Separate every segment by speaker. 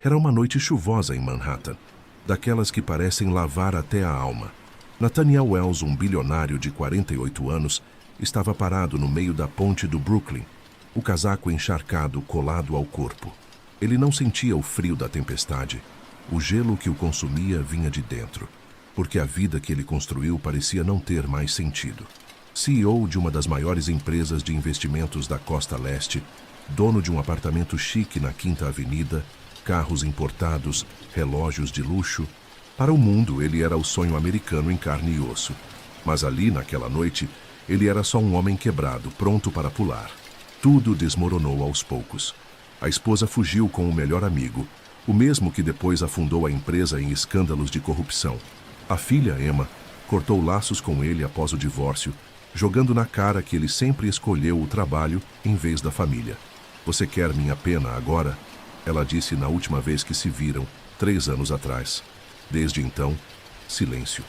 Speaker 1: Era uma noite chuvosa em Manhattan, daquelas que parecem lavar até a alma. Nathaniel Wells, um bilionário de 48 anos, estava parado no meio da ponte do Brooklyn, o casaco encharcado colado ao corpo. Ele não sentia o frio da tempestade. O gelo que o consumia vinha de dentro, porque a vida que ele construiu parecia não ter mais sentido. CEO de uma das maiores empresas de investimentos da Costa Leste, dono de um apartamento chique na Quinta Avenida, carros importados, relógios de luxo. Para o mundo, ele era o sonho americano em carne e osso. Mas ali, naquela noite, ele era só um homem quebrado, pronto para pular. Tudo desmoronou aos poucos. A esposa fugiu com o melhor amigo, o mesmo que depois afundou a empresa em escândalos de corrupção. A filha, Emma, cortou laços com ele após o divórcio, jogando na cara que ele sempre escolheu o trabalho em vez da família. "Você quer minha pena agora?" ela disse na última vez que se viram, 3 anos atrás. Desde então, silêncio.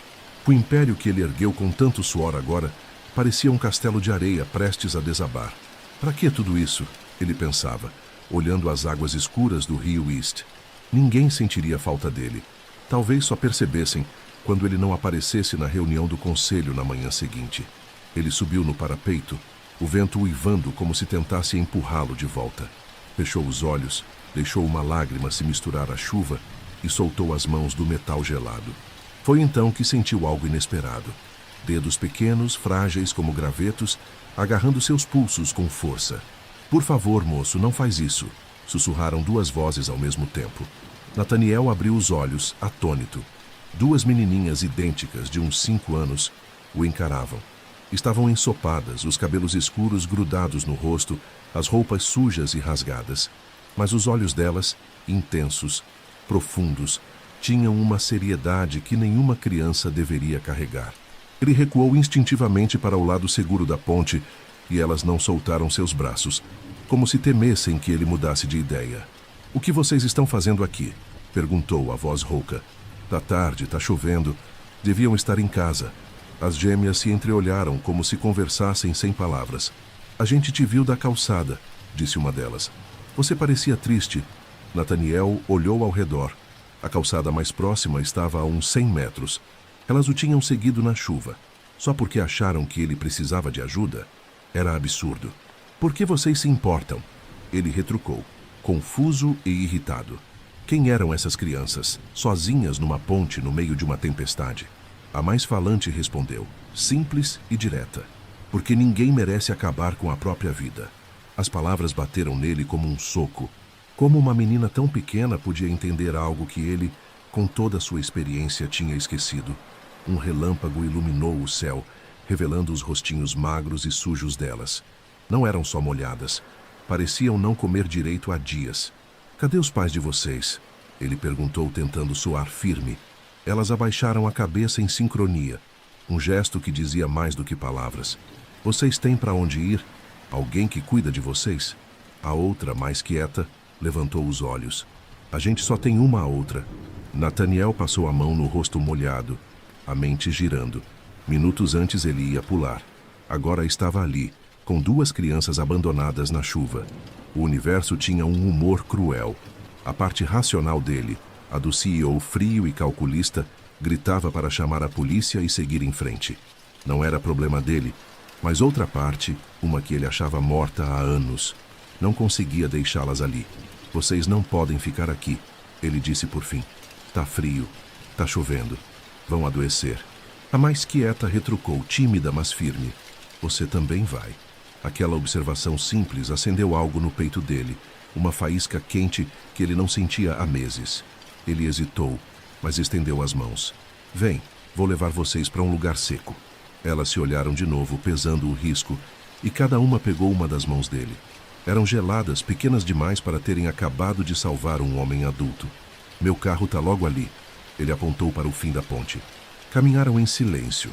Speaker 1: O império que ele ergueu com tanto suor agora parecia um castelo de areia prestes a desabar. Para que tudo isso? Ele pensava, olhando as águas escuras do rio East. Ninguém sentiria falta dele. Talvez só percebessem quando ele não aparecesse na reunião do conselho na manhã seguinte. Ele subiu no parapeito, o vento uivando como se tentasse empurrá-lo de volta. Fechou os olhos, deixou uma lágrima se misturar à chuva e soltou as mãos do metal gelado. Foi então que sentiu algo inesperado. Dedos pequenos, frágeis como gravetos, agarrando seus pulsos com força. "Por favor, moço, não faz isso", sussurraram 2 vozes ao mesmo tempo. Nathaniel abriu os olhos, atônito. 2 menininhas idênticas, de uns 5 anos, o encaravam. Estavam ensopadas, os cabelos escuros grudados no rosto, as roupas sujas e rasgadas. Mas os olhos delas, intensos, profundos, tinham uma seriedade que nenhuma criança deveria carregar. Ele recuou instintivamente para o lado seguro da ponte e elas não soltaram seus braços, como se temessem que ele mudasse de ideia. "O que vocês estão fazendo aqui?" perguntou a voz rouca. "Tá tarde, tá chovendo. Deviam estar em casa." As gêmeas se entreolharam como se conversassem sem palavras. "A gente te viu da calçada", disse uma delas. "Você parecia triste." Nathaniel olhou ao redor. A calçada mais próxima estava a uns 100 metros. Elas o tinham seguido na chuva. Só porque acharam que ele precisava de ajuda? Era absurdo. "Por que vocês se importam?" Ele retrucou, confuso e irritado. Quem eram essas crianças, sozinhas numa ponte no meio de uma tempestade? A mais falante respondeu, simples e direta. "Porque ninguém merece acabar com a própria vida." As palavras bateram nele como um soco. Como uma menina tão pequena podia entender algo que ele, com toda a sua experiência, tinha esquecido? Um relâmpago iluminou o céu, revelando os rostinhos magros e sujos delas. Não eram só molhadas. Pareciam não comer direito há dias. "Cadê os pais de vocês?" ele perguntou, tentando soar firme. Elas abaixaram a cabeça em sincronia, um gesto que dizia mais do que palavras. "Vocês têm para onde ir? Alguém que cuida de vocês?" A outra, mais quieta, levantou os olhos. "A gente só tem uma outra." Nathaniel passou a mão no rosto molhado, a mente girando. Minutos antes ele ia pular. Agora estava ali, com 2 crianças abandonadas na chuva. O universo tinha um humor cruel. A parte racional dele, a do CEO frio e calculista, gritava para chamar a polícia e seguir em frente. Não era problema dele, mas outra parte, uma que ele achava morta há anos, não conseguia deixá-las ali. "Vocês não podem ficar aqui", ele disse por fim. "Tá frio, tá chovendo, vão adoecer." A mais quieta retrucou, tímida mas firme. "Você também vai." Aquela observação simples acendeu algo no peito dele, uma faísca quente que ele não sentia há meses. Ele hesitou, mas estendeu as mãos. "Vem, vou levar vocês para um lugar seco." Elas se olharam de novo, pesando o risco, e cada uma pegou uma das mãos dele. Eram geladas, pequenas demais para terem acabado de salvar um homem adulto. "Meu carro está logo ali." Ele apontou para o fim da ponte. Caminharam em silêncio,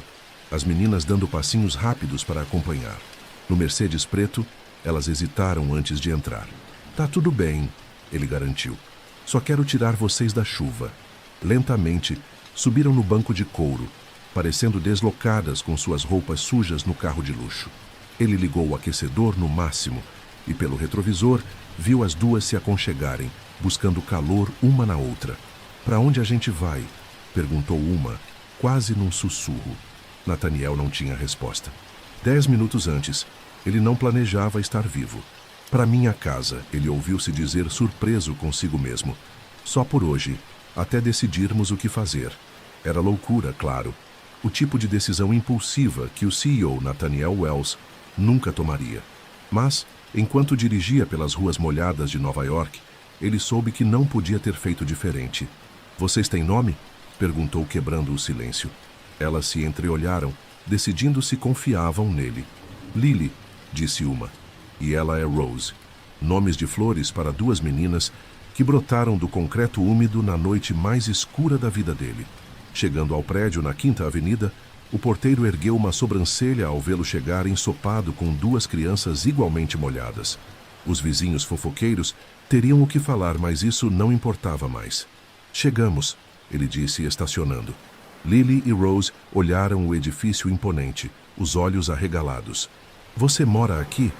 Speaker 1: as meninas dando passinhos rápidos para acompanhar. No Mercedes preto, elas hesitaram antes de entrar. "Tá tudo bem", ele garantiu. "Só quero tirar vocês da chuva." Lentamente, subiram no banco de couro, parecendo deslocadas com suas roupas sujas no carro de luxo. Ele ligou o aquecedor no máximo e pelo retrovisor viu as duas se aconchegarem, buscando calor uma na outra. "Para onde a gente vai?" perguntou uma, quase num sussurro. Nathaniel não tinha resposta. 10 minutos antes, ele não planejava estar vivo. "Para minha casa", ele ouviu-se dizer surpreso consigo mesmo. "Só por hoje, até decidirmos o que fazer." Era loucura, claro. O tipo de decisão impulsiva que o CEO Nathaniel Wells nunca tomaria. Mas, enquanto dirigia pelas ruas molhadas de Nova York, ele soube que não podia ter feito diferente. "Vocês têm nome?" perguntou, quebrando o silêncio. Elas se entreolharam, decidindo se confiavam nele. "Lily", disse uma, "e ela é Rose." Nomes de flores para duas meninas que brotaram do concreto úmido na noite mais escura da vida dele. Chegando ao prédio na Quinta Avenida, o porteiro ergueu uma sobrancelha ao vê-lo chegar ensopado com duas crianças igualmente molhadas. Os vizinhos fofoqueiros teriam o que falar, mas isso não importava mais. "Chegamos", ele disse, estacionando. Lily e Rose olharam o edifício imponente, os olhos arregalados. "Você mora aqui?"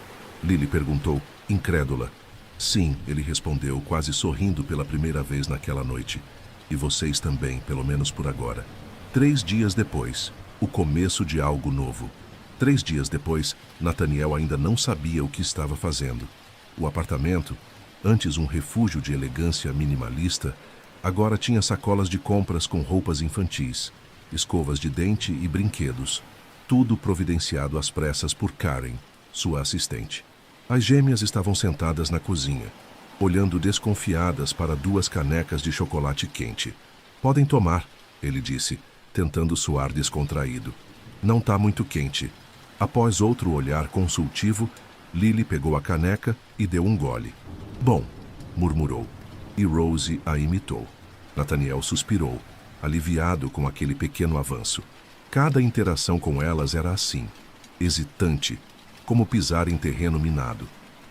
Speaker 1: Lily perguntou, incrédula. "Sim", ele respondeu, quase sorrindo pela primeira vez naquela noite. "E vocês também, pelo menos por agora." 3 dias depois, o começo de algo novo. 3 dias depois, Nathaniel ainda não sabia o que estava fazendo. O apartamento, antes um refúgio de elegância minimalista, agora tinha sacolas de compras com roupas infantis, escovas de dente e brinquedos, tudo providenciado às pressas por Karen, sua assistente. As gêmeas estavam sentadas na cozinha, olhando desconfiadas para 2 canecas de chocolate quente. "Podem tomar", ele disse, tentando soar descontraído. "Não tá muito quente." Após outro olhar consultivo, Lily pegou a caneca e deu um gole. "Bom", murmurou, e Rose a imitou. Nathaniel suspirou, aliviado com aquele pequeno avanço. Cada interação com elas era assim, hesitante, como pisar em terreno minado.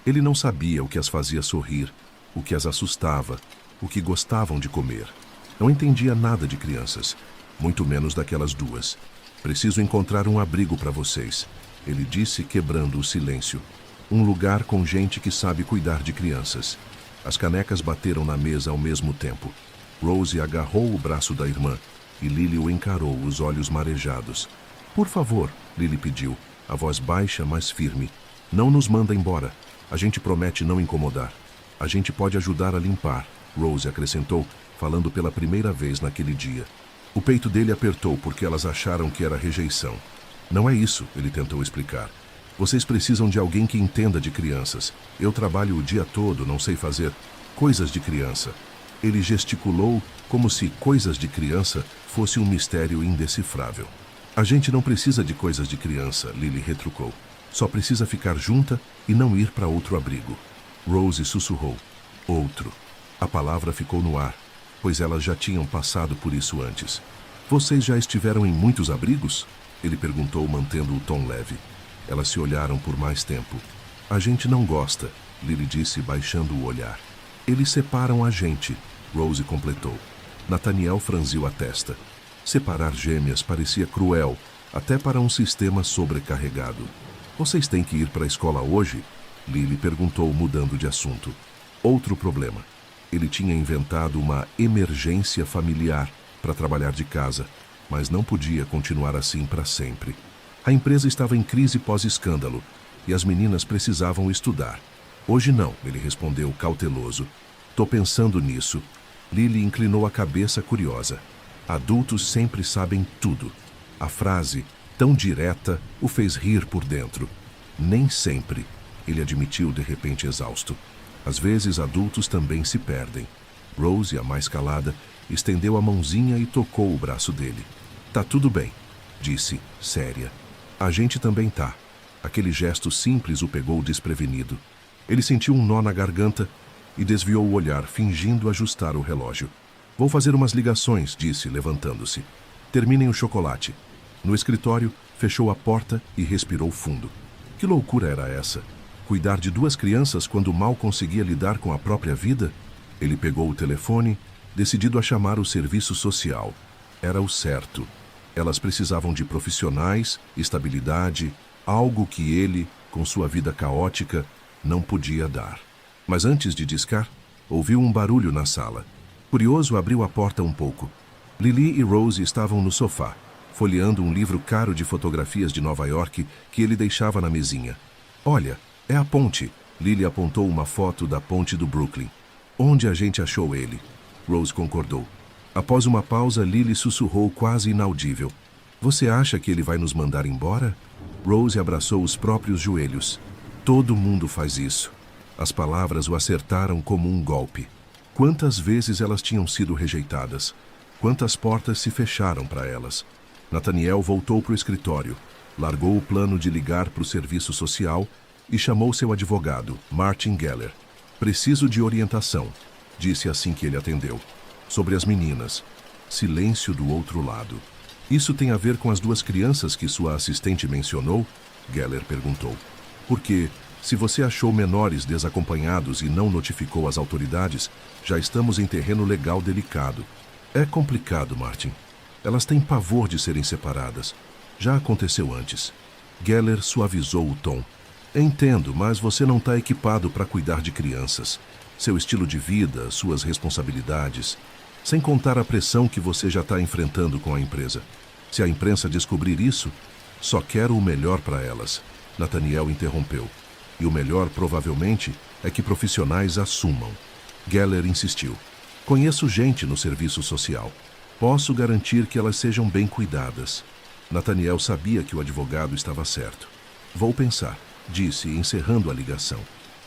Speaker 1: Ele não sabia o que as fazia sorrir, o que as assustava, o que gostavam de comer. Não entendia nada de crianças, muito menos daquelas duas. "Preciso encontrar um abrigo para vocês", ele disse, quebrando o silêncio. "Um lugar com gente que sabe cuidar de crianças." As canecas bateram na mesa ao mesmo tempo. Rose agarrou o braço da irmã e Lily o encarou, os olhos marejados. "Por favor", Lily pediu, a voz baixa, mas firme. "Não nos manda embora. A gente promete não incomodar. A gente pode ajudar a limpar", Rose acrescentou, falando pela primeira vez naquele dia. O peito dele apertou porque elas acharam que era rejeição. "Não é isso", ele tentou explicar. "Vocês precisam de alguém que entenda de crianças. Eu trabalho o dia todo, não sei fazer coisas de criança." Ele gesticulou como se coisas de criança fosse um mistério indecifrável. "A gente não precisa de coisas de criança", Lily retrucou. "Só precisa ficar junta e não ir para outro abrigo." Rose sussurrou. "Outro." A palavra ficou no ar, pois elas já tinham passado por isso antes. "Vocês já estiveram em muitos abrigos?" ele perguntou, mantendo o tom leve. Elas se olharam por mais tempo. "A gente não gosta", Lily disse, baixando o olhar. "Eles separam a gente", Rose completou. Nathaniel franziu a testa. Separar gêmeas parecia cruel, até para um sistema sobrecarregado. "Vocês têm que ir para a escola hoje?" Lily perguntou, mudando de assunto. Outro problema. Ele tinha inventado uma emergência familiar para trabalhar de casa, mas não podia continuar assim para sempre. A empresa estava em crise pós-escândalo e as meninas precisavam estudar. "Hoje não", ele respondeu, cauteloso. "Tô pensando nisso." Lily inclinou a cabeça, curiosa. Adultos sempre sabem tudo. A frase, tão direta, o fez rir por dentro. "Nem sempre", ele admitiu de repente exausto. "Às vezes adultos também se perdem." Rose, a mais calada, estendeu a mãozinha e tocou o braço dele. "Tá tudo bem", disse, séria. "A gente também tá." Aquele gesto simples o pegou desprevenido. Ele sentiu um nó na garganta e desviou o olhar, fingindo ajustar o relógio. "Vou fazer umas ligações", disse, levantando-se. "Terminem o chocolate." No escritório, fechou a porta e respirou fundo. Que loucura era essa? Cuidar de 2 crianças quando mal conseguia lidar com a própria vida? Ele pegou o telefone, decidido a chamar o serviço social. Era o certo. Elas precisavam de profissionais, estabilidade, algo que ele, com sua vida caótica, Não podia dar. Mas antes de discar, ouviu um barulho na sala. Curioso, abriu a porta um pouco. Lily e Rose estavam no sofá, folheando um livro caro de fotografias de Nova York que ele deixava na mesinha. Olha, é a ponte. Lily apontou uma foto da ponte do Brooklyn. Onde a gente achou ele? Rose concordou. Após uma pausa, Lily sussurrou quase inaudível. Você acha que ele vai nos mandar embora? Rose abraçou os próprios joelhos. Todo mundo faz isso. As palavras o acertaram como um golpe. Quantas vezes elas tinham sido rejeitadas? Quantas portas se fecharam para elas? Nathaniel voltou para o escritório, largou o plano de ligar para o serviço social e chamou seu advogado, Martin Geller. Preciso de orientação, disse assim que ele atendeu. Sobre as meninas. Silêncio do outro lado. Isso tem a ver com as 2 crianças que sua assistente mencionou? Geller perguntou. Porque, se você achou menores desacompanhados e não notificou as autoridades, já estamos em terreno legal delicado. É complicado, Martin. Elas têm pavor de serem separadas. Já aconteceu antes. Geller suavizou o tom. Entendo, mas você não está equipado para cuidar de crianças. Seu estilo de vida, suas responsabilidades. Sem contar a pressão que você já está enfrentando com a empresa. Se a imprensa descobrir isso, só quero o melhor para elas. Nathaniel interrompeu. E o melhor, provavelmente, é que profissionais assumam. Geller insistiu. Conheço gente no serviço social. Posso garantir que elas sejam bem cuidadas. Nathaniel sabia que o advogado estava certo. Vou pensar, disse, encerrando a ligação.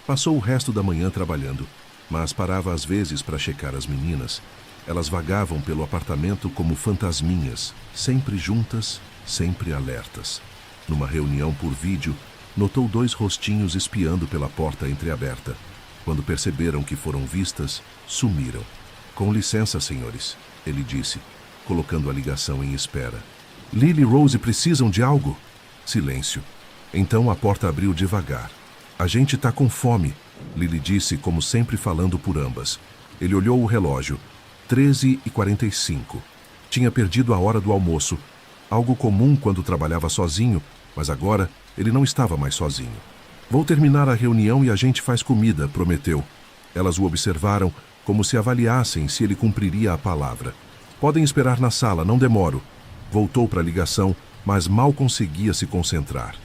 Speaker 1: Passou o resto da manhã trabalhando, mas parava às vezes para checar as meninas. Elas vagavam pelo apartamento como fantasminhas, sempre juntas, sempre alertas. Numa reunião por vídeo, notou 2 rostinhos espiando pela porta entreaberta. Quando perceberam que foram vistas, sumiram. Com licença, senhores, ele disse, colocando a ligação em espera. Lily e Rose precisam de algo? Silêncio. Então a porta abriu devagar. A gente tá com fome, Lily disse, como sempre falando por ambas. Ele olhou o relógio. 13h45. Tinha perdido a hora do almoço. Algo comum quando trabalhava sozinho, mas agora ele não estava mais sozinho. Vou terminar a reunião e a gente faz comida, prometeu. Elas o observaram como se avaliassem se ele cumpriria a palavra. Podem esperar na sala, não demoro. Voltou para a ligação, mas mal conseguia se concentrar.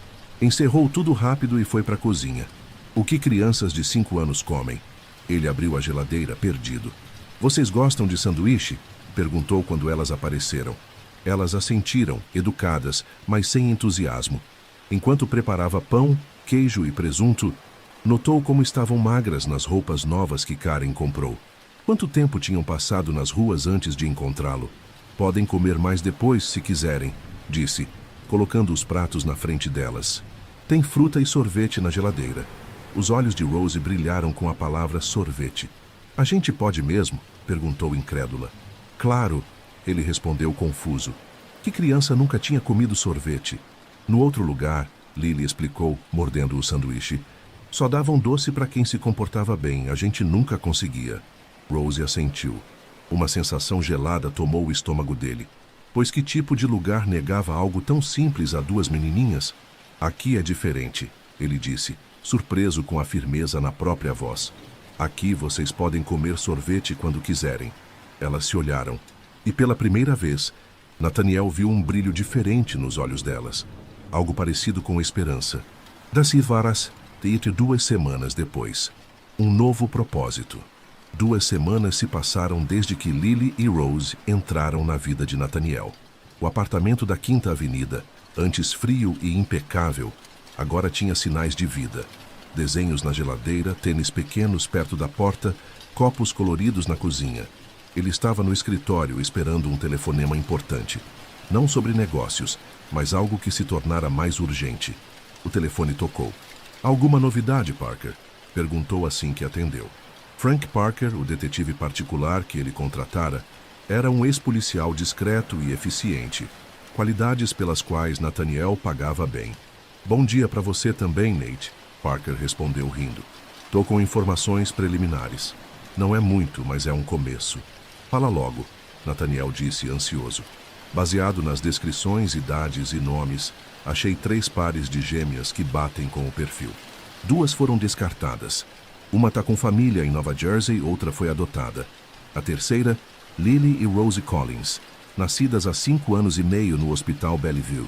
Speaker 1: Encerrou tudo rápido e foi para a cozinha. O que crianças de 5 anos comem? Ele abriu a geladeira, perdido. Vocês gostam de sanduíche? Perguntou quando elas apareceram. Elas assentiram, educadas, mas sem entusiasmo. Enquanto preparava pão, queijo e presunto, notou como estavam magras nas roupas novas que Karen comprou. Quanto tempo tinham passado nas ruas antes de encontrá-lo? Podem comer mais depois, se quiserem, disse, colocando os pratos na frente delas. Tem fruta e sorvete na geladeira. Os olhos de Rose brilharam com a palavra sorvete. A gente pode mesmo? Perguntou incrédula. Claro, ele respondeu confuso. Que criança nunca tinha comido sorvete? No outro lugar, Lily explicou, mordendo o sanduíche. Só davam doce para quem se comportava bem, a gente nunca conseguia. Rose assentiu. Uma sensação gelada tomou o estômago dele. Pois que tipo de lugar negava algo tão simples a 2 menininhas? Aqui é diferente, ele disse, surpreso com a firmeza na própria voz. Aqui vocês podem comer sorvete quando quiserem. Elas se olharam. E pela primeira vez, Nathaniel viu um brilho diferente nos olhos delas. Algo parecido com esperança. Das varas, 2 semanas depois. Um novo propósito. 2 semanas se passaram desde que Lily e Rose entraram na vida de Nathaniel. O apartamento da 5ª Avenida, antes frio e impecável, agora tinha sinais de vida. Desenhos na geladeira, tênis pequenos perto da porta, copos coloridos na cozinha. Ele estava no escritório esperando um telefonema importante. Não sobre negócios, mas algo que se tornara mais urgente. O telefone tocou. Alguma novidade, Parker? Perguntou assim que atendeu. Frank Parker, o detetive particular que ele contratara, era um ex-policial discreto e eficiente, qualidades pelas quais Nathaniel pagava bem. Bom dia para você também, Nate, Parker respondeu rindo. Tô com informações preliminares. Não é muito, mas é um começo. Fala logo, Nathaniel disse ansioso. Baseado nas descrições, idades e nomes, achei 3 pares de gêmeas que batem com o perfil. 2 foram descartadas. Uma está com família em Nova Jersey, outra foi adotada. A terceira, Lily e Rosie Collins, nascidas há 5 anos e meio no Hospital Bellevue.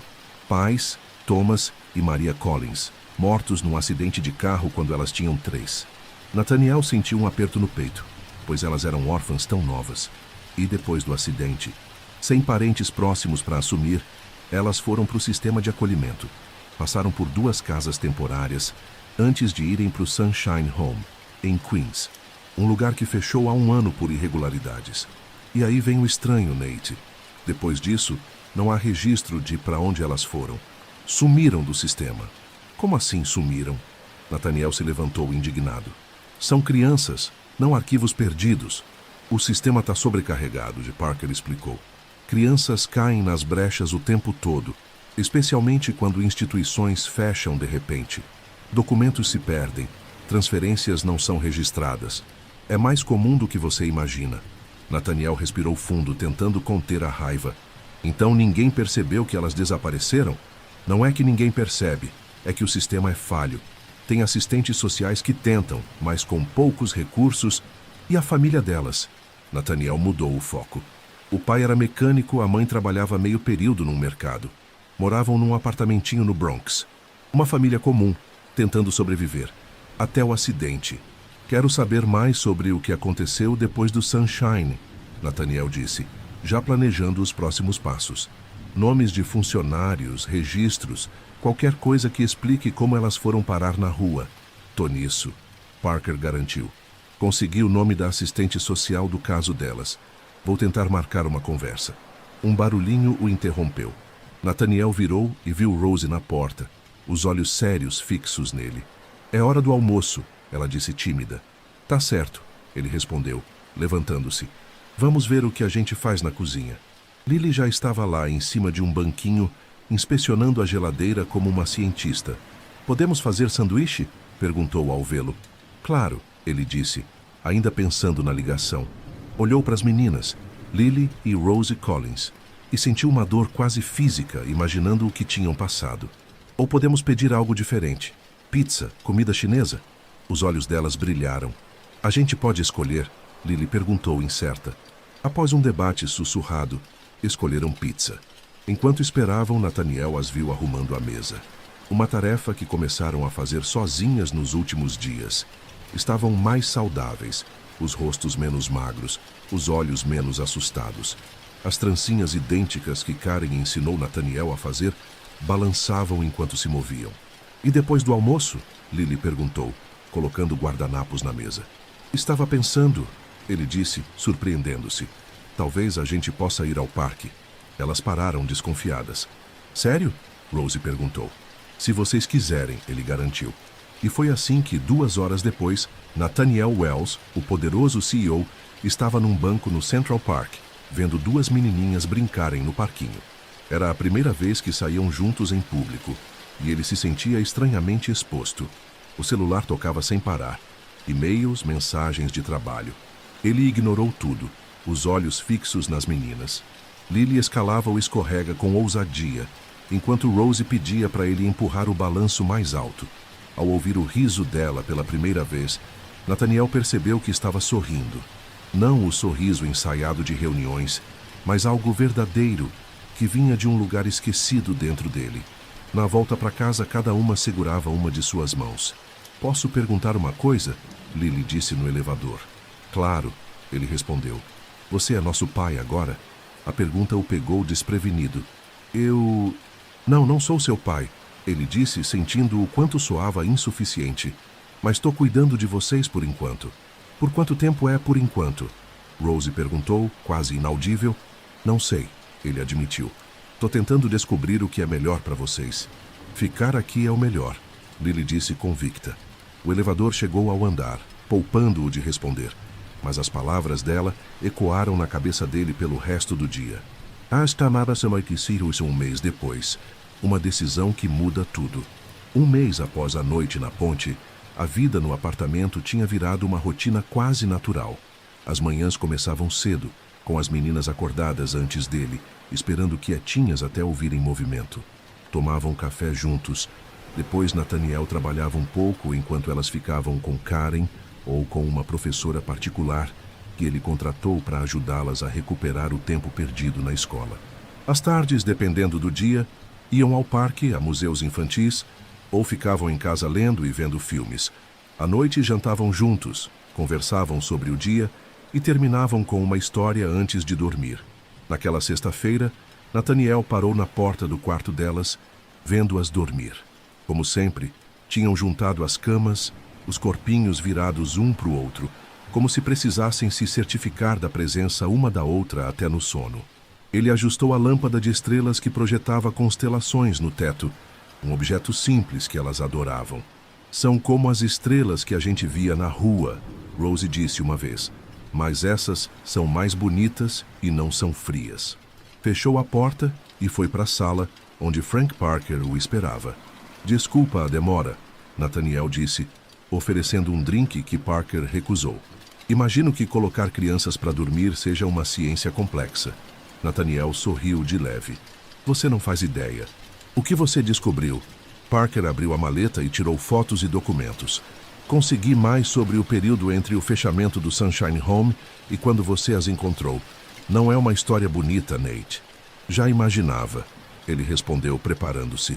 Speaker 1: Pais, Thomas e Maria Collins, mortos num acidente de carro quando elas tinham 3. Nathaniel sentiu um aperto no peito, pois elas eram órfãs tão novas. E depois do acidente, sem parentes próximos para assumir, elas foram para o sistema de acolhimento. Passaram por 2 casas temporárias antes de irem para o Sunshine Home, em Queens, um lugar que fechou há 1 ano por irregularidades. E aí vem o estranho, Nate. Depois disso, não há registro de para onde elas foram. Sumiram do sistema. Como assim sumiram? Nathaniel se levantou indignado. São crianças, não arquivos perdidos. O sistema está sobrecarregado, Parker explicou. Crianças caem nas brechas o tempo todo, especialmente quando instituições fecham de repente. Documentos se perdem, transferências não são registradas. É mais comum do que você imagina. Nathaniel respirou fundo, tentando conter a raiva. Então ninguém percebeu que elas desapareceram? Não é que ninguém percebe, é que o sistema é falho. Tem assistentes sociais que tentam, mas com poucos recursos, e a família delas. Nathaniel mudou o foco. O pai era mecânico, a mãe trabalhava meio período num mercado. Moravam num apartamentinho no Bronx. Uma família comum, tentando sobreviver. Até o acidente. Quero saber mais sobre o que aconteceu depois do Sunshine, Nathaniel disse, já planejando os próximos passos. Nomes de funcionários, registros, qualquer coisa que explique como elas foram parar na rua. Tô nisso, Parker garantiu. Consegui o nome da assistente social do caso delas. Vou tentar marcar uma conversa. Um barulhinho o interrompeu. Nathaniel virou e viu Rosie na porta, os olhos sérios fixos nele. É hora do almoço, ela disse tímida. Tá certo, ele respondeu, levantando-se. Vamos ver o que a gente faz na cozinha. Lily já estava lá, em cima de um banquinho, inspecionando a geladeira como uma cientista. Podemos fazer sanduíche? Perguntou ao vê-lo. Claro, ele disse, ainda pensando na ligação. Olhou para as meninas, Lily e Rosie Collins, e sentiu uma dor quase física, imaginando o que tinham passado. Ou podemos pedir algo diferente. Pizza, comida chinesa? Os olhos delas brilharam. A gente pode escolher? Lily perguntou incerta. Após um debate sussurrado, escolheram pizza. Enquanto esperavam, Nathaniel as viu arrumando a mesa. Uma tarefa que começaram a fazer sozinhas nos últimos dias. Estavam mais saudáveis, os rostos menos magros, os olhos menos assustados. As trancinhas idênticas que Karen ensinou Nathaniel a fazer balançavam enquanto se moviam. E depois do almoço? Lily perguntou, colocando guardanapos na mesa. Estava pensando, ele disse, surpreendendo-se. Talvez a gente possa ir ao parque. Elas pararam desconfiadas. Sério? Rosie perguntou. Se vocês quiserem, ele garantiu. E foi assim que, 2 horas depois, Nathaniel Wells, o poderoso CEO, estava num banco no Central Park, vendo 2 menininhas brincarem no parquinho. Era a primeira vez que saíam juntos em público, e ele se sentia estranhamente exposto. O celular tocava sem parar. E-mails, mensagens de trabalho. Ele ignorou tudo, os olhos fixos nas meninas. Lily escalava o escorrega com ousadia, enquanto Rosie pedia para ele empurrar o balanço mais alto. Ao ouvir o riso dela pela primeira vez, Nathaniel percebeu que estava sorrindo. Não o sorriso ensaiado de reuniões, mas algo verdadeiro, que vinha de um lugar esquecido dentro dele. Na volta para casa, cada uma segurava uma de suas mãos. Posso perguntar uma coisa? Lily disse no elevador. Claro, ele respondeu. Você é nosso pai agora? A pergunta o pegou desprevenido. Não sou seu pai, ele disse, sentindo o quanto soava insuficiente. Mas estou cuidando de vocês por enquanto. Por quanto tempo é por enquanto? Rosie perguntou, quase inaudível. Não sei, ele admitiu. Estou tentando descobrir o que é melhor para vocês. Ficar aqui é o melhor, Lily disse convicta. O elevador chegou ao andar, poupando-o de responder. Mas as palavras dela ecoaram na cabeça dele pelo resto do dia. Um mês depois, uma decisão que muda tudo. 1 mês após a noite na ponte, a vida no apartamento tinha virado uma rotina quase natural. As manhãs começavam cedo, com as meninas acordadas antes dele, esperando quietinhas até ouvirem movimento. Tomavam café juntos, Depois, Nathaniel trabalhava um pouco enquanto elas ficavam com Karen ou com uma professora particular que ele contratou para ajudá-las a recuperar o tempo perdido na escola. Às tardes, dependendo do dia, iam ao parque, a museus infantis, ou ficavam em casa lendo e vendo filmes. À noite, jantavam juntos, conversavam sobre o dia e terminavam com uma história antes de dormir. Naquela sexta-feira, Nathaniel parou na porta do quarto delas, vendo-as dormir. Como sempre, tinham juntado as camas, os corpinhos virados um para o outro, como se precisassem se certificar da presença uma da outra até no sono. Ele ajustou a lâmpada de estrelas que projetava constelações no teto, um objeto simples que elas adoravam. São como as estrelas que a gente via na rua, Rose disse uma vez, mas essas são mais bonitas e não são frias. Fechou a porta e foi para a sala, onde Frank Parker o esperava. Desculpa a demora, Nathaniel disse, oferecendo um drink que Parker recusou. Imagino que colocar crianças para dormir seja uma ciência complexa. Nathaniel sorriu de leve. Você não faz ideia. O que você descobriu? Parker abriu a maleta e tirou fotos e documentos. Consegui mais sobre o período entre o fechamento do Sunshine Home e quando você as encontrou. Não é uma história bonita, Nate. Já imaginava, ele respondeu preparando-se.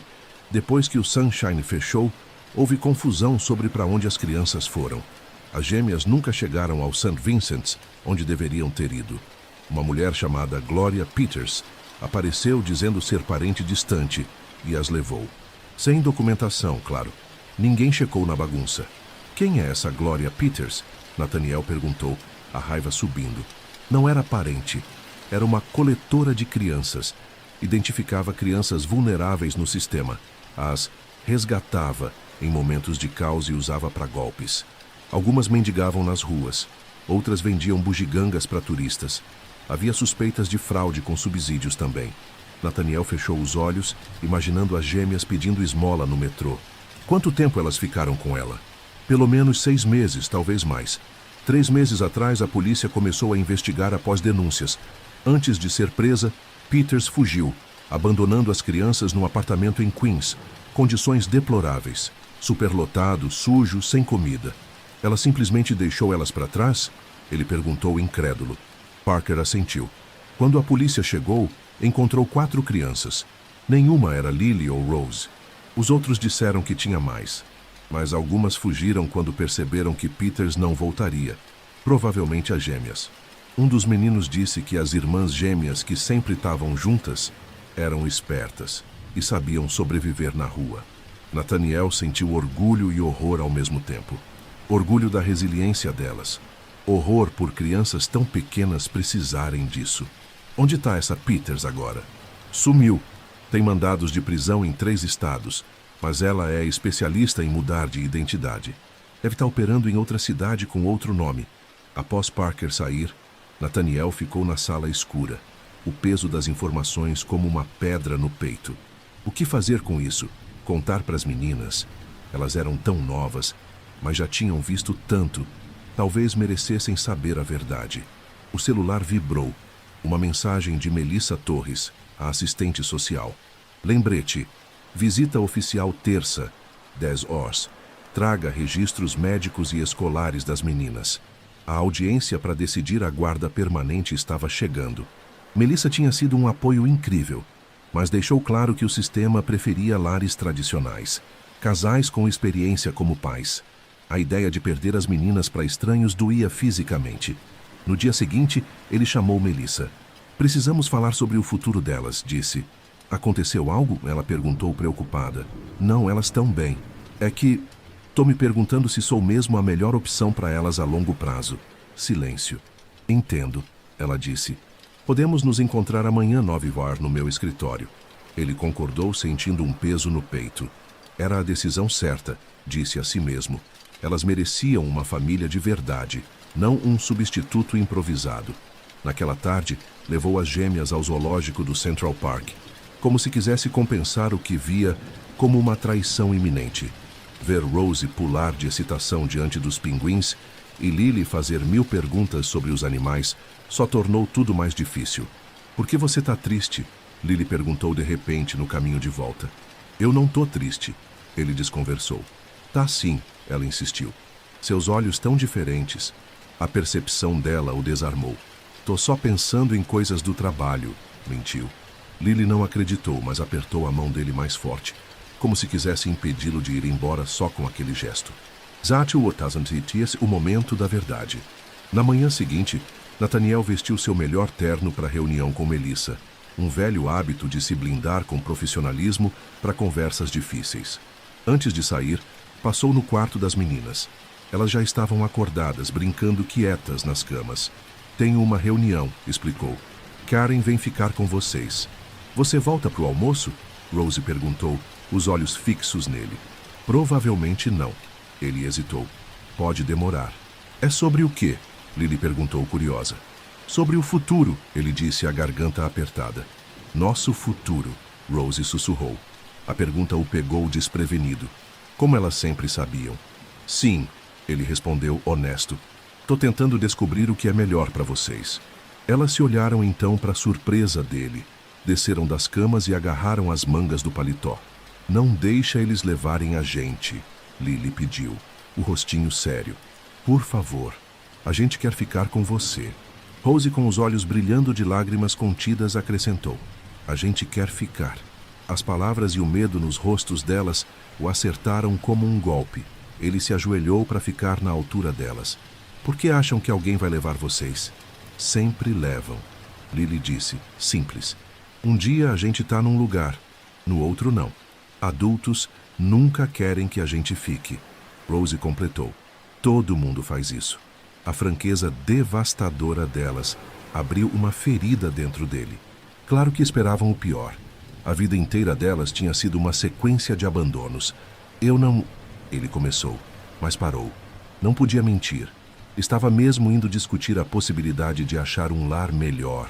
Speaker 1: Depois que o Sunshine fechou, houve confusão sobre para onde as crianças foram. As gêmeas nunca chegaram ao St. Vincent's, onde deveriam ter ido. Uma mulher chamada Gloria Peters apareceu dizendo ser parente distante e as levou. Sem documentação, claro. Ninguém checou na bagunça. Quem é essa Gloria Peters? Nathaniel perguntou, a raiva subindo. Não era parente. Era uma coletora de crianças. Identificava crianças vulneráveis no sistema. As resgatava em momentos de caos e usava para golpes. Algumas mendigavam nas ruas. Outras vendiam bugigangas para turistas. Havia suspeitas de fraude com subsídios também. Nathaniel fechou os olhos, imaginando as gêmeas pedindo esmola no metrô. Quanto tempo elas ficaram com ela? Pelo menos 6 meses, talvez mais. 3 meses atrás, a polícia começou a investigar após denúncias. Antes de ser presa, Peters fugiu, abandonando as crianças num apartamento em Queens. Condições deploráveis. Superlotado, sujo, sem comida. Ela simplesmente deixou elas para trás? Ele perguntou incrédulo. Parker assentiu. Quando a polícia chegou, encontrou 4 crianças. Nenhuma era Lily ou Rose. Os outros disseram que tinha mais. Mas algumas fugiram quando perceberam que Peters não voltaria. Provavelmente as gêmeas. Um dos meninos disse que as irmãs gêmeas que sempre estavam juntas eram espertas e sabiam sobreviver na rua. Nathaniel sentiu orgulho e horror ao mesmo tempo. Orgulho da resiliência delas. Horror por crianças tão pequenas precisarem disso. Onde está essa Peters agora? Sumiu. Tem mandados de prisão em 3 estados, mas ela é especialista em mudar de identidade. Deve estar operando em outra cidade com outro nome. Após Parker sair, Nathaniel ficou na sala escura, o peso das informações como uma pedra no peito. O que fazer com isso? Contar para as meninas? Elas eram tão novas, mas já tinham visto tanto. Talvez merecessem saber a verdade. O celular vibrou. Uma mensagem de Melissa Torres, a assistente social. Lembrete. Visita oficial terça, 10 horas. Traga registros médicos e escolares das meninas. A audiência para decidir a guarda permanente estava chegando. Melissa tinha sido um apoio incrível, mas deixou claro que o sistema preferia lares tradicionais. Casais com experiência como pais. A ideia de perder as meninas para estranhos doía fisicamente. No dia seguinte, ele chamou Melissa. Precisamos falar sobre o futuro delas, disse. Aconteceu algo? Ela perguntou preocupada. Não, elas estão bem. É que... Tô me perguntando se sou mesmo a melhor opção para elas a longo prazo. Silêncio. Entendo, ela disse. Podemos nos encontrar amanhã, 9 horas, no meu escritório. Ele concordou, sentindo um peso no peito. Era a decisão certa, disse a si mesmo. Elas mereciam uma família de verdade, não um substituto improvisado. Naquela tarde, levou as gêmeas ao zoológico do Central Park, como se quisesse compensar o que via como uma traição iminente. Ver Rose pular de excitação diante dos pinguins e Lily fazer 1000 perguntas sobre os animais só tornou tudo mais difícil. Por que você está triste? Lily perguntou de repente no caminho de volta. Eu não tô triste. Ele desconversou. Tá sim, ela insistiu. Seus olhos tão diferentes. A percepção dela o desarmou. Tô só pensando em coisas do trabalho, mentiu. Lily não acreditou, mas apertou a mão dele mais forte, como se quisesse impedi-lo de ir embora só com aquele gesto. O momento da verdade. Na manhã seguinte, Nathaniel vestiu seu melhor terno para a reunião com Melissa, um velho hábito de se blindar com profissionalismo para conversas difíceis. Antes de sair, passou no quarto das meninas. Elas já estavam acordadas, brincando quietas nas camas. Tenho uma reunião, explicou. Karen vem ficar com vocês. Você volta para o almoço? Rose perguntou, os olhos fixos nele. Provavelmente não. Ele hesitou. Pode demorar. É sobre o quê? Lily perguntou curiosa. Sobre o futuro, ele disse, a garganta apertada. Nosso futuro, Rose sussurrou. A pergunta o pegou desprevenido. Como elas sempre sabiam. Sim, ele respondeu honesto. Tô tentando descobrir o que é melhor para vocês. Elas se olharam então para a surpresa dele. Desceram das camas e agarraram as mangas do paletó. Não deixa eles levarem a gente, Lily pediu, o rostinho sério. Por favor, a gente quer ficar com você. Rose, com os olhos brilhando de lágrimas contidas, acrescentou. A gente quer ficar. As palavras e o medo nos rostos delas o acertaram como um golpe. Ele se ajoelhou para ficar na altura delas. Por que acham que alguém vai levar vocês? Sempre levam. Lily disse, simples. Um dia a gente tá num lugar, no outro não. Adultos nunca querem que a gente fique. Rose completou. Todo mundo faz isso. A franqueza devastadora delas abriu uma ferida dentro dele. Claro que esperavam o pior. A vida inteira delas tinha sido uma sequência de abandonos. Eu não... Ele começou, mas parou. Não podia mentir. Estava mesmo indo discutir a possibilidade de achar um lar melhor.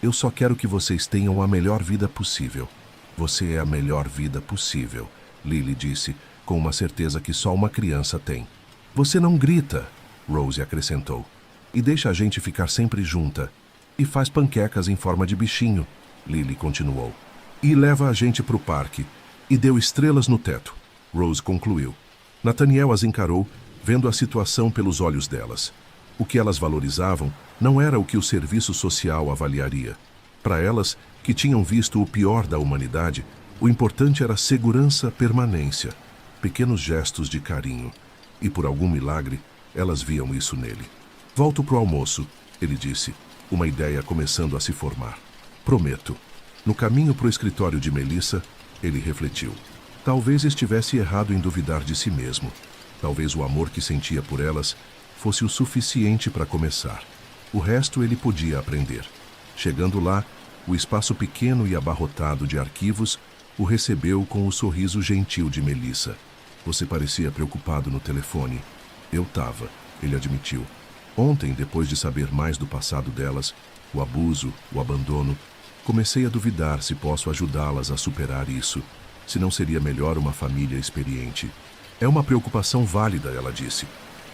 Speaker 1: Eu só quero que vocês tenham a melhor vida possível. Você é a melhor vida possível, Lily disse, com uma certeza que só uma criança tem. Você não grita, Rose acrescentou, e deixa a gente ficar sempre junta. E faz panquecas em forma de bichinho, Lily continuou. E leva a gente para o parque. E deu estrelas no teto, Rose concluiu. Nathaniel as encarou, vendo a situação pelos olhos delas. O que elas valorizavam não era o que o serviço social avaliaria. Para elas, que tinham visto o pior da humanidade, o importante era segurança, permanência, pequenos gestos de carinho. E por algum milagre, elas viam isso nele. Volto pro almoço, ele disse, uma ideia começando a se formar. Prometo. No caminho pro escritório de Melissa, ele refletiu. Talvez estivesse errado em duvidar de si mesmo. Talvez o amor que sentia por elas fosse o suficiente para começar. O resto ele podia aprender. Chegando lá, o espaço pequeno e abarrotado de arquivos o recebeu com o sorriso gentil de Melissa. Você parecia preocupado no telefone. Eu tava, ele admitiu. Ontem, depois de saber mais do passado delas, o abuso, o abandono, comecei a duvidar se posso ajudá-las a superar isso, se não seria melhor uma família experiente. É uma preocupação válida, ela disse.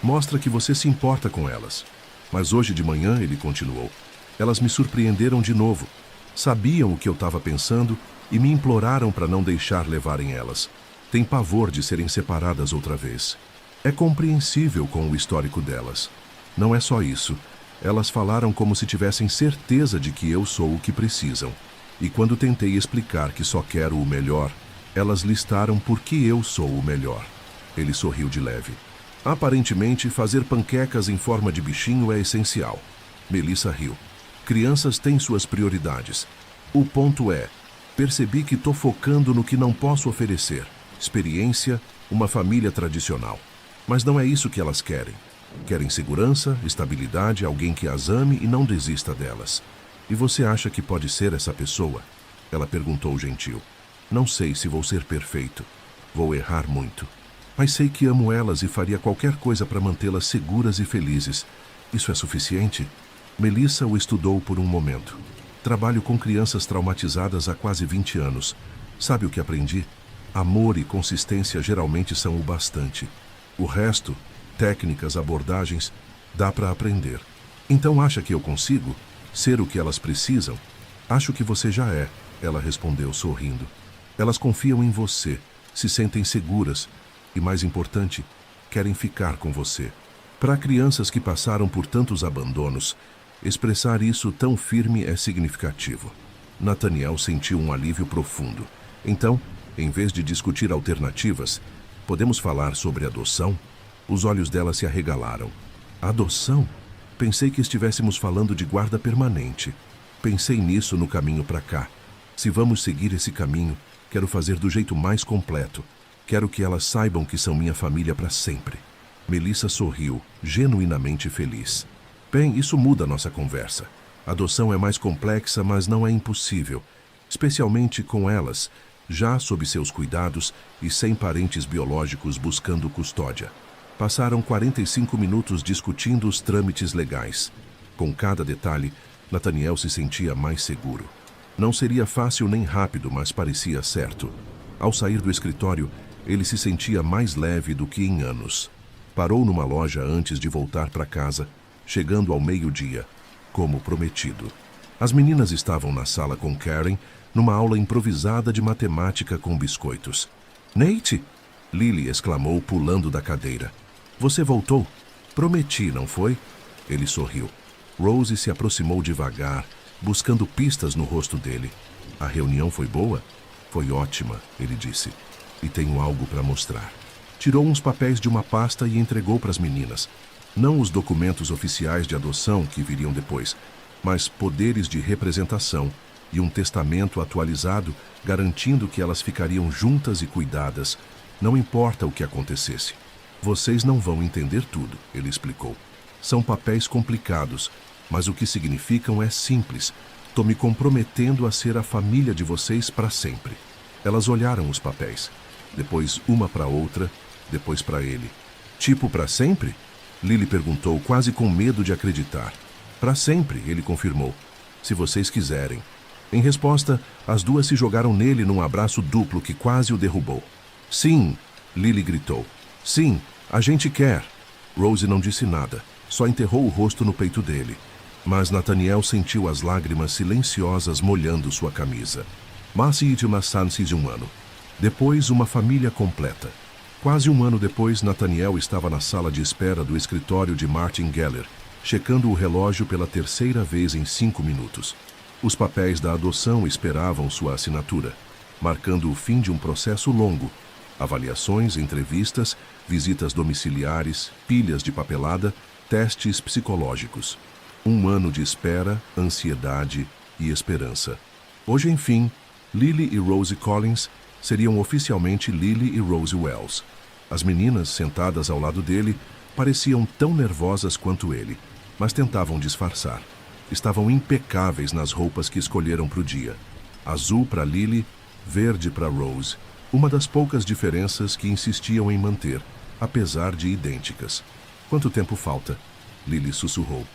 Speaker 1: Mostra que você se importa com elas. Mas hoje de manhã, ele continuou, elas me surpreenderam de novo. Sabiam o que eu estava pensando e me imploraram para não deixar levarem elas. Têm pavor de serem separadas outra vez. É compreensível com o histórico delas. Não é só isso. Elas falaram como se tivessem certeza de que eu sou o que precisam. E quando tentei explicar que só quero o melhor, elas listaram por que eu sou o melhor. Ele sorriu de leve. Aparentemente, fazer panquecas em forma de bichinho é essencial. Melissa riu. Crianças têm suas prioridades. O ponto é, percebi que estou focando no que não posso oferecer. Experiência, uma família tradicional. Mas não é isso que elas querem. Querem segurança, estabilidade, alguém que as ame e não desista delas. E você acha que pode ser essa pessoa? Ela perguntou gentil. Não sei se vou ser perfeito. Vou errar muito. Mas sei que amo elas e faria qualquer coisa para mantê-las seguras e felizes. Isso é suficiente? Melissa o estudou por um momento. Trabalho com crianças traumatizadas há quase 20 anos. Sabe o que aprendi? Amor e consistência geralmente são o bastante. O resto, técnicas, abordagens, dá para aprender. Então acha que eu consigo ser o que elas precisam? Acho que você já é, ela respondeu sorrindo. Elas confiam em você, se sentem seguras e, mais importante, querem ficar com você. Para crianças que passaram por tantos abandonos, expressar isso tão firme é significativo. Nathaniel sentiu um alívio profundo. Então, em vez de discutir alternativas, podemos falar sobre adoção? Os olhos dela se arregalaram. Adoção? Pensei que estivéssemos falando de guarda permanente. Pensei nisso no caminho para cá. Se vamos seguir esse caminho, quero fazer do jeito mais completo. Quero que elas saibam que são minha família para sempre. Melissa sorriu, genuinamente feliz. Bem, isso muda a nossa conversa. A adoção é mais complexa, mas não é impossível. Especialmente com elas, já sob seus cuidados e sem parentes biológicos buscando custódia. Passaram 45 minutos discutindo os trâmites legais. Com cada detalhe, Nathaniel se sentia mais seguro. Não seria fácil nem rápido, mas parecia certo. Ao sair do escritório, ele se sentia mais leve do que em anos. Parou numa loja antes de voltar para casa, chegando ao meio-dia, como prometido. As meninas estavam na sala com Karen, numa aula improvisada de matemática com biscoitos. "Nate!" Lily exclamou, pulando da cadeira. "Você voltou? Prometi, não foi?" Ele sorriu. Rose se aproximou devagar, buscando pistas no rosto dele. "A reunião foi boa?" "Foi ótima", ele disse. "E tenho algo para mostrar." Tirou uns papéis de uma pasta e entregou para as meninas. Não os documentos oficiais de adoção que viriam depois, mas poderes de representação e um testamento atualizado garantindo que elas ficariam juntas e cuidadas, não importa o que acontecesse. "Vocês não vão entender tudo", ele explicou. "São papéis complicados, mas o que significam é simples. Estou me comprometendo a ser a família de vocês para sempre." Elas olharam os papéis, depois uma para outra, depois para ele. "Tipo para sempre?" Lily perguntou, quase com medo de acreditar. "Para sempre", ele confirmou. "Se vocês quiserem." Em resposta, as duas se jogaram nele num abraço duplo que quase o derrubou. "Sim", Lily gritou. "Sim, a gente quer." Rose não disse nada, só enterrou o rosto no peito dele. Mas Nathaniel sentiu as lágrimas silenciosas molhando sua camisa. Masi de Massansi de um ano. Depois, uma família completa. Quase um ano depois, Nathaniel estava na sala de espera do escritório de Martin Geller, checando o relógio pela terceira vez em 5 minutos. Os papéis da adoção esperavam sua assinatura, marcando o fim de um processo longo. Avaliações, entrevistas, visitas domiciliares, pilhas de papelada, testes psicológicos. 1 ano de espera, ansiedade e esperança. Hoje, enfim, Lily e Rose Collins seriam oficialmente Lily e Rose Wells. As meninas, sentadas ao lado dele, pareciam tão nervosas quanto ele, mas tentavam disfarçar. Estavam impecáveis nas roupas que escolheram para o dia. Azul para Lily, verde para Rose. Uma das poucas diferenças que insistiam em manter, apesar de idênticas. "Quanto tempo falta?" Lily sussurrou.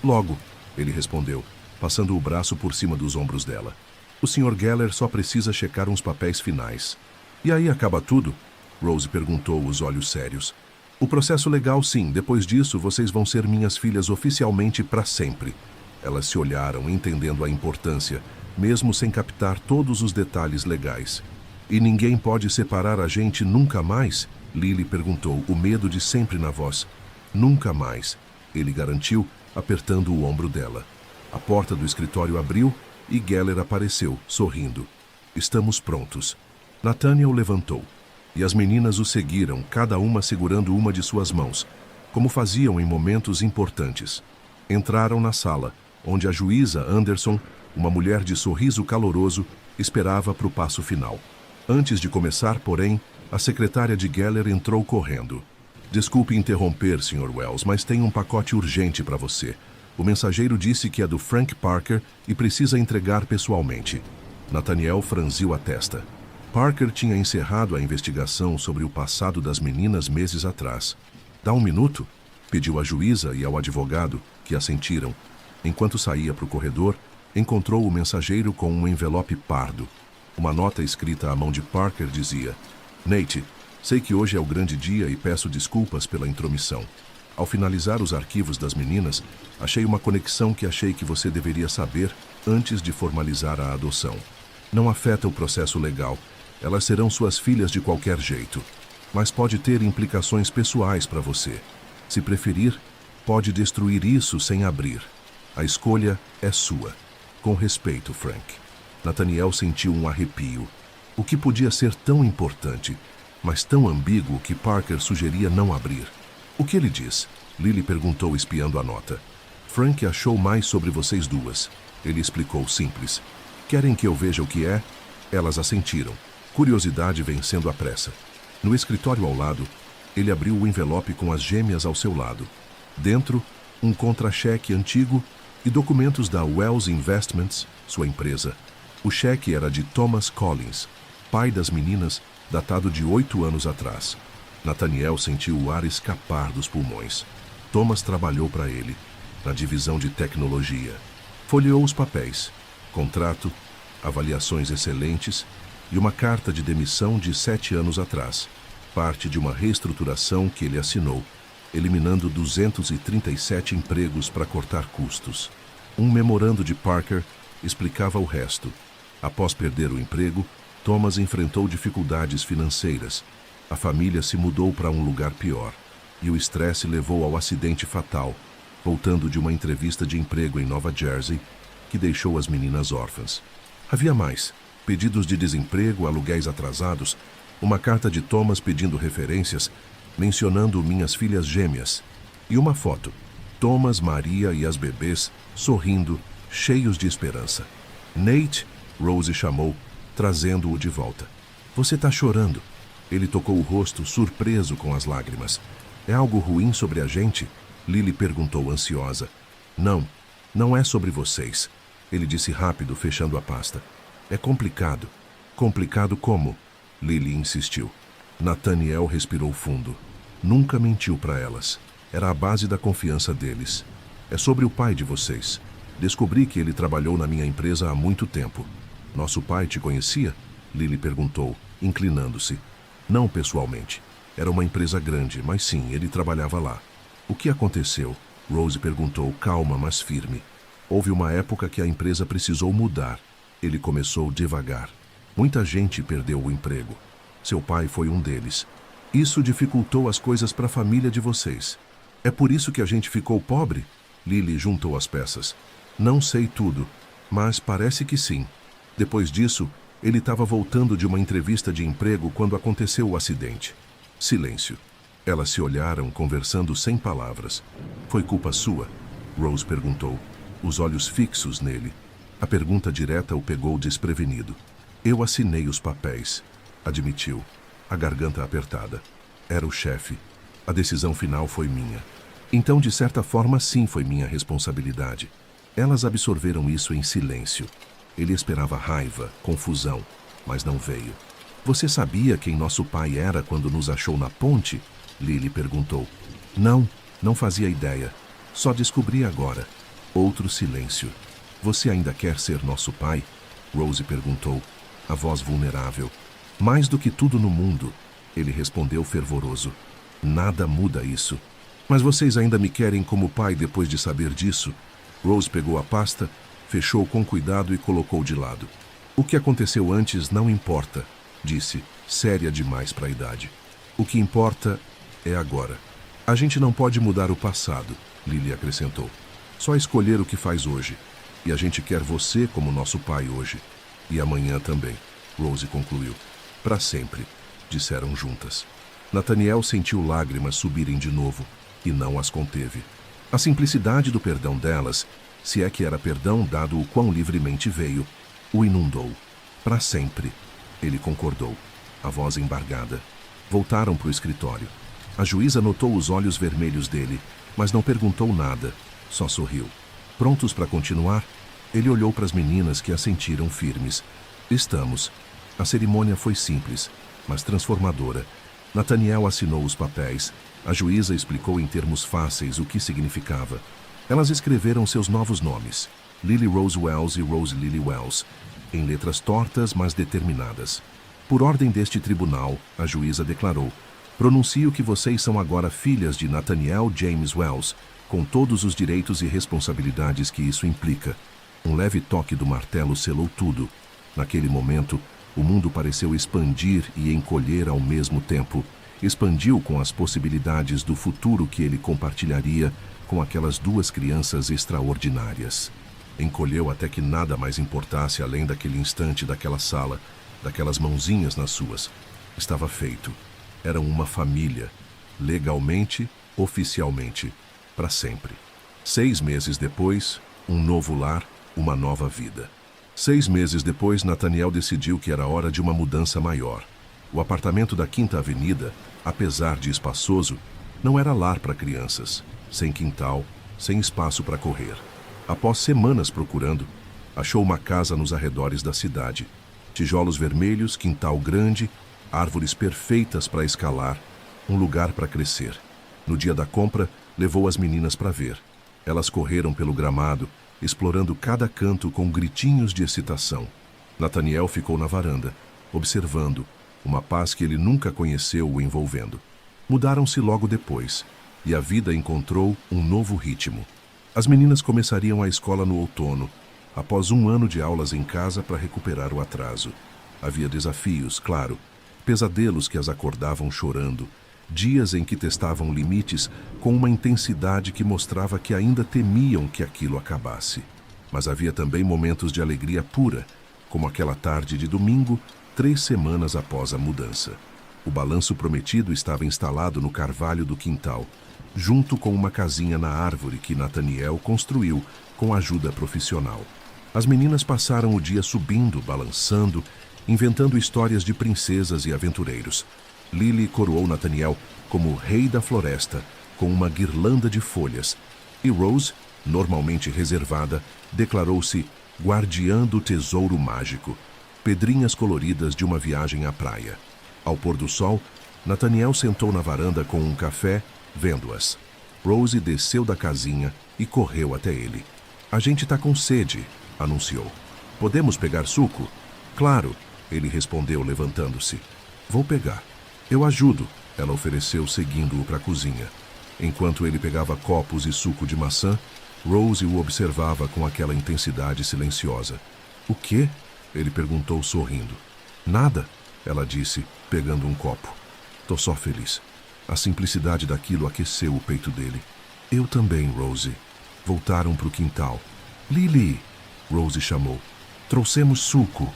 Speaker 1: "Logo", ele respondeu, passando o braço por cima dos ombros dela. "O Sr. Geller só precisa checar uns papéis finais." "E aí acaba tudo?" Rose perguntou, os olhos sérios. "O processo legal, sim. Depois disso, vocês vão ser minhas filhas oficialmente para sempre." Elas se olharam, entendendo a importância, mesmo sem captar todos os detalhes legais. "E ninguém pode separar a gente nunca mais?" Lily perguntou, o medo de sempre na voz. "Nunca mais", ele garantiu, apertando o ombro dela. A porta do escritório abriu e Geller apareceu, sorrindo. "Estamos prontos." Nathaniel levantou, e as meninas o seguiram, cada uma segurando uma de suas mãos, como faziam em momentos importantes. Entraram na sala, onde a juíza Anderson, uma mulher de sorriso caloroso, esperava para o passo final. Antes de começar, porém, a secretária de Geller entrou correndo. "Desculpe interromper, Sr. Wells, mas tem um pacote urgente para você. O mensageiro disse que é do Frank Parker e precisa entregar pessoalmente." Nathaniel franziu a testa. Parker tinha encerrado a investigação sobre o passado das meninas meses atrás. "Dá um minuto?" pediu a juíza e ao advogado, que assentiram. Enquanto saía para o corredor, encontrou o mensageiro com um envelope pardo. Uma nota escrita à mão de Parker dizia: "Nate, sei que hoje é o grande dia e peço desculpas pela intromissão. Ao finalizar os arquivos das meninas, achei uma conexão que achei que você deveria saber antes de formalizar a adoção. Não afeta o processo legal, Elas serão suas filhas de qualquer jeito, mas pode ter implicações pessoais para você. Se preferir, pode destruir isso sem abrir. A escolha é sua. Com respeito, Frank. Nathaniel sentiu um arrepio. O que podia ser tão importante, mas tão ambíguo que Parker sugeria não abrir? O que ele diz? Lily perguntou, espiando a nota. Frank achou mais sobre vocês duas. Ele explicou simples. Querem que eu veja o que é? Elas assentiram, curiosidade vencendo a pressa. No escritório ao lado, ele abriu o envelope com as gêmeas ao seu lado. Dentro, um contra-cheque antigo e documentos da Wells Investments, sua empresa. O cheque era de Thomas Collins, pai das meninas, datado de 8 anos atrás. Nathaniel sentiu o ar escapar dos pulmões. Thomas trabalhou para ele, na divisão de tecnologia. Folheou os papéis, contrato, avaliações excelentes e uma carta de demissão de 7 anos atrás, parte de uma reestruturação que ele assinou, eliminando 237 empregos para cortar custos. Um memorando de Parker explicava o resto. Após perder o emprego, Thomas enfrentou dificuldades financeiras. A família se mudou para um lugar pior, e o estresse levou ao acidente fatal, voltando de uma entrevista de emprego em Nova Jersey, que deixou as meninas órfãs. Havia mais: pedidos de desemprego, aluguéis atrasados, uma carta de Thomas pedindo referências, mencionando minhas filhas gêmeas, e uma foto: Thomas, Maria e as bebês, sorrindo, cheios de esperança. Nate, Rose chamou, trazendo-o de volta. Você está chorando. Ele tocou o rosto, surpreso com as lágrimas. É algo ruim sobre a gente? Lily perguntou ansiosa. Não, não é sobre vocês. Ele disse rápido, fechando a pasta. É complicado. Complicado como? Lily insistiu. Nathaniel respirou fundo. Nunca mentiu para elas. Era a base da confiança deles. É sobre o pai de vocês. Descobri que ele trabalhou na minha empresa há muito tempo. Nosso pai te conhecia? Lily perguntou, inclinando-se. Não pessoalmente. Era uma empresa grande, mas sim, ele trabalhava lá. O que aconteceu? Rose perguntou, calma, mas firme. Houve uma época que a empresa precisou mudar. Ele começou devagar. Muita gente perdeu o emprego. Seu pai foi um deles. Isso dificultou as coisas para a família de vocês. É por isso que a gente ficou pobre? Lily juntou as peças. Não sei tudo, mas parece que sim. Depois disso, ele estava voltando de uma entrevista de emprego quando aconteceu o acidente. Silêncio. Elas se olharam, conversando sem palavras. Foi culpa sua? Rose perguntou, os olhos fixos nele. A pergunta direta o pegou desprevenido. Eu assinei os papéis, admitiu, a garganta apertada. Era o chefe. A decisão final foi minha. Então, de certa forma, sim, foi minha responsabilidade. Elas absorveram isso em silêncio. Ele esperava raiva, confusão, mas não veio. Você sabia quem nosso pai era quando nos achou na ponte? Lily perguntou. Não, não fazia ideia. Só descobri agora. Outro silêncio. Você ainda quer ser nosso pai? Rose perguntou, a voz vulnerável. Mais do que tudo no mundo, ele respondeu fervoroso. Nada muda isso. Mas vocês ainda me querem como pai depois de saber disso? Rose pegou a pasta, fechou com cuidado e colocou de lado. O que aconteceu antes não importa, disse, séria demais para a idade. O que importa é agora. A gente não pode mudar o passado, Lily acrescentou. Só escolher o que faz hoje. E a gente quer você como nosso pai hoje. E amanhã também, Rose concluiu. Para sempre, disseram juntas. Nathaniel sentiu lágrimas subirem de novo, e não as conteve. A simplicidade do perdão delas, se é que era perdão dado o quão livremente veio, o inundou. Para sempre, ele concordou, a voz embargada. Voltaram para o escritório. A juíza notou os olhos vermelhos dele, mas não perguntou nada, só sorriu. Prontos para continuar, ele olhou para as meninas que assentiram firmes. Estamos. A cerimônia foi simples, mas transformadora. Nathaniel assinou os papéis. A juíza explicou em termos fáceis o que significava. Elas escreveram seus novos nomes, Lily Rose Wells e Rose Lily Wells, em letras tortas, mas determinadas. Por ordem deste tribunal, a juíza declarou: pronuncio que vocês são agora filhas de Nathaniel James Wells, com todos os direitos e responsabilidades que isso implica. Um leve toque do martelo selou tudo. Naquele momento, O mundo pareceu expandir e encolher ao mesmo tempo. Expandiu com as possibilidades do futuro que ele compartilharia com aquelas duas crianças extraordinárias. Encolheu até que nada mais importasse além daquele instante, daquela sala, daquelas mãozinhas nas suas. Estava feito. Eram uma família. Legalmente, oficialmente, para sempre. 6 meses depois, um novo lar, uma nova vida. 6 meses depois, Nathaniel decidiu que era hora de uma mudança maior. O apartamento da Quinta Avenida, apesar de espaçoso, não era lar para crianças, sem quintal, sem espaço para correr. Após semanas procurando, achou uma casa nos arredores da cidade. Tijolos vermelhos, quintal grande, árvores perfeitas para escalar, um lugar para crescer. No dia da compra, levou as meninas para ver. Elas correram pelo gramado, explorando cada canto com gritinhos de excitação. Nathaniel ficou na varanda, observando, uma paz que ele nunca conheceu o envolvendo. Mudaram-se logo depois, e a vida encontrou um novo ritmo. As meninas começariam a escola no outono, após 1 ano de aulas em casa para recuperar o atraso. Havia desafios, claro, pesadelos que as acordavam chorando, dias em que testavam limites com uma intensidade que mostrava que ainda temiam que aquilo acabasse. Mas havia também momentos de alegria pura, como aquela tarde de domingo, 3 semanas após a mudança. O balanço prometido estava instalado no carvalho do quintal, junto com uma casinha na árvore que Nathaniel construiu com ajuda profissional. As meninas passaram o dia subindo, balançando, inventando histórias de princesas e aventureiros. Lily coroou Nathaniel como o rei da floresta, com uma guirlanda de folhas, e Rose, normalmente reservada, declarou-se guardiã do tesouro mágico, pedrinhas coloridas de uma viagem à praia. Ao pôr do sol, Nathaniel sentou na varanda com um café, vendo-as. Rose desceu da casinha e correu até ele. "A gente tá com sede", anunciou. "Podemos pegar suco?" "Claro", ele respondeu, levantando-se. "Vou pegar." "Eu ajudo", ela ofereceu, seguindo-o para a cozinha. Enquanto ele pegava copos e suco de maçã, Rose o observava com aquela intensidade silenciosa. "O quê?" ele perguntou, sorrindo. "Nada", ela disse, pegando um copo. "Tô só feliz." A simplicidade daquilo aqueceu o peito dele. "Eu também, Rose." Voltaram para o quintal. "Lily!" Rose chamou. "Trouxemos suco."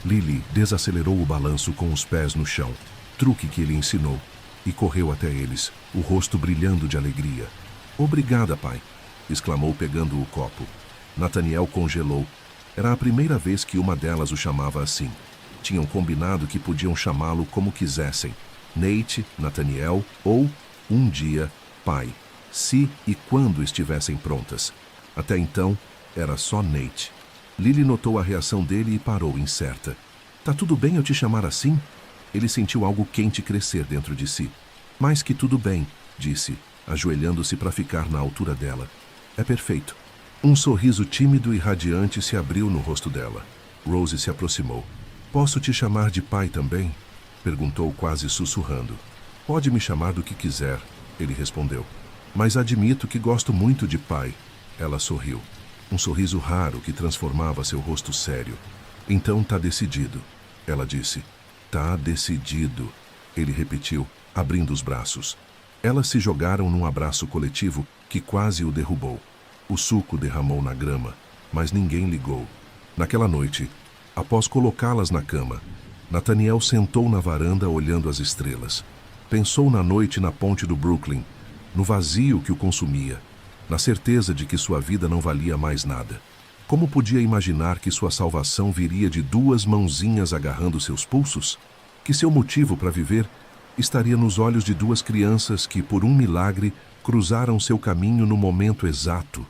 Speaker 1: Lily desacelerou o balanço com os pés no chão, truque que ele ensinou, e correu até eles, o rosto brilhando de alegria. "Obrigada, pai!" exclamou, pegando o copo. Nathaniel congelou. Era a primeira vez que uma delas o chamava assim. Tinham combinado que podiam chamá-lo como quisessem. Nate, Nathaniel ou, um dia, pai, se e quando estivessem prontas. Até então, era só Nate. Lily notou a reação dele e parou, incerta. "Tá tudo bem eu te chamar assim?" Ele sentiu algo quente crescer dentro de si. "Mais que tudo bem", disse, ajoelhando-se para ficar na altura dela. "É perfeito." Um sorriso tímido e radiante se abriu no rosto dela. Rose se aproximou. "Posso te chamar de pai também?" perguntou, quase sussurrando. "Pode me chamar do que quiser", ele respondeu. "Mas admito que gosto muito de pai." Ela sorriu. Um sorriso raro que transformava seu rosto sério. "Então tá decidido", ela disse. "Tá decidido", ele repetiu, abrindo os braços. Elas se jogaram num abraço coletivo que quase o derrubou. O suco derramou na grama, mas ninguém ligou. Naquela noite, após colocá-las na cama, Nathaniel sentou na varanda olhando as estrelas. Pensou na noite na ponte do Brooklyn, no vazio que o consumia, na certeza de que sua vida não valia mais nada. Como podia imaginar que sua salvação viria de 2 mãozinhas agarrando seus pulsos? Que seu motivo para viver estaria nos olhos de 2 crianças que, por um milagre, cruzaram seu caminho no momento exato?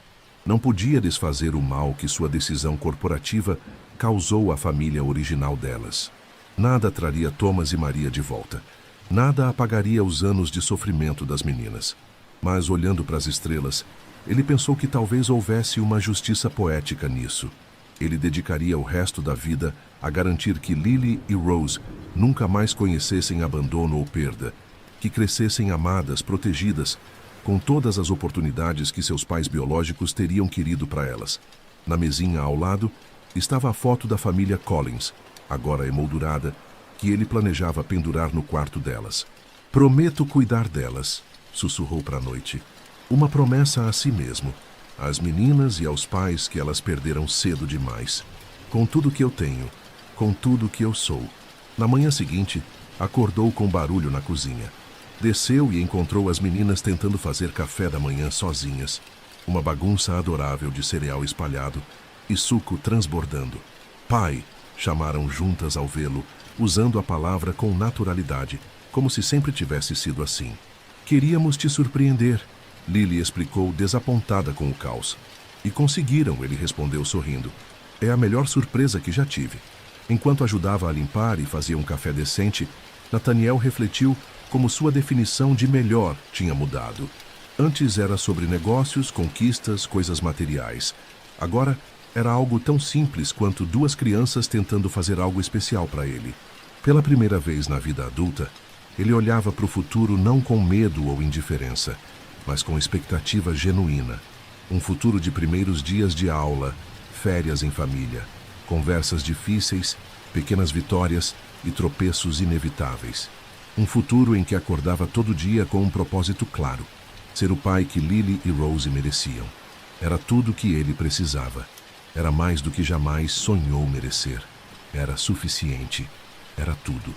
Speaker 1: Não podia desfazer o mal que sua decisão corporativa causou à família original delas. Nada traria Thomas e Maria de volta. Nada apagaria os anos de sofrimento das meninas. Mas, olhando para as estrelas, ele pensou que talvez houvesse uma justiça poética nisso. Ele dedicaria o resto da vida a garantir que Lily e Rose nunca mais conhecessem abandono ou perda, que crescessem amadas, protegidas, com todas as oportunidades que seus pais biológicos teriam querido para elas. Na mesinha ao lado estava a foto da família Collins, agora emoldurada, que ele planejava pendurar no quarto delas. Prometo cuidar delas, sussurrou para a noite. Uma promessa a si mesmo, às meninas e aos pais que elas perderam cedo demais. Com tudo que eu tenho, com tudo que eu sou. Na manhã seguinte, acordou com barulho na cozinha. Desceu e encontrou as meninas tentando fazer café da manhã sozinhas. Uma bagunça adorável de cereal espalhado e suco transbordando. Pai, chamaram juntas ao vê-lo, usando a palavra com naturalidade, como se sempre tivesse sido assim. Queríamos te surpreender, Lily explicou, desapontada com o caos. E conseguiram, ele respondeu sorrindo. É a melhor surpresa que já tive. Enquanto ajudava a limpar e fazia um café decente, Nathaniel refletiu como sua definição de melhor tinha mudado. Antes era sobre negócios, conquistas, coisas materiais. Agora era algo tão simples quanto duas crianças tentando fazer algo especial para ele. Pela primeira vez na vida adulta, ele olhava para o futuro não com medo ou indiferença, mas com expectativa genuína. Um futuro de primeiros dias de aula, férias em família, conversas difíceis, pequenas vitórias e tropeços inevitáveis. Um futuro em que acordava todo dia com um propósito claro: ser o pai que Lily e Rose mereciam. Era tudo o que ele precisava. Era mais do que jamais sonhou merecer. Era suficiente. Era tudo.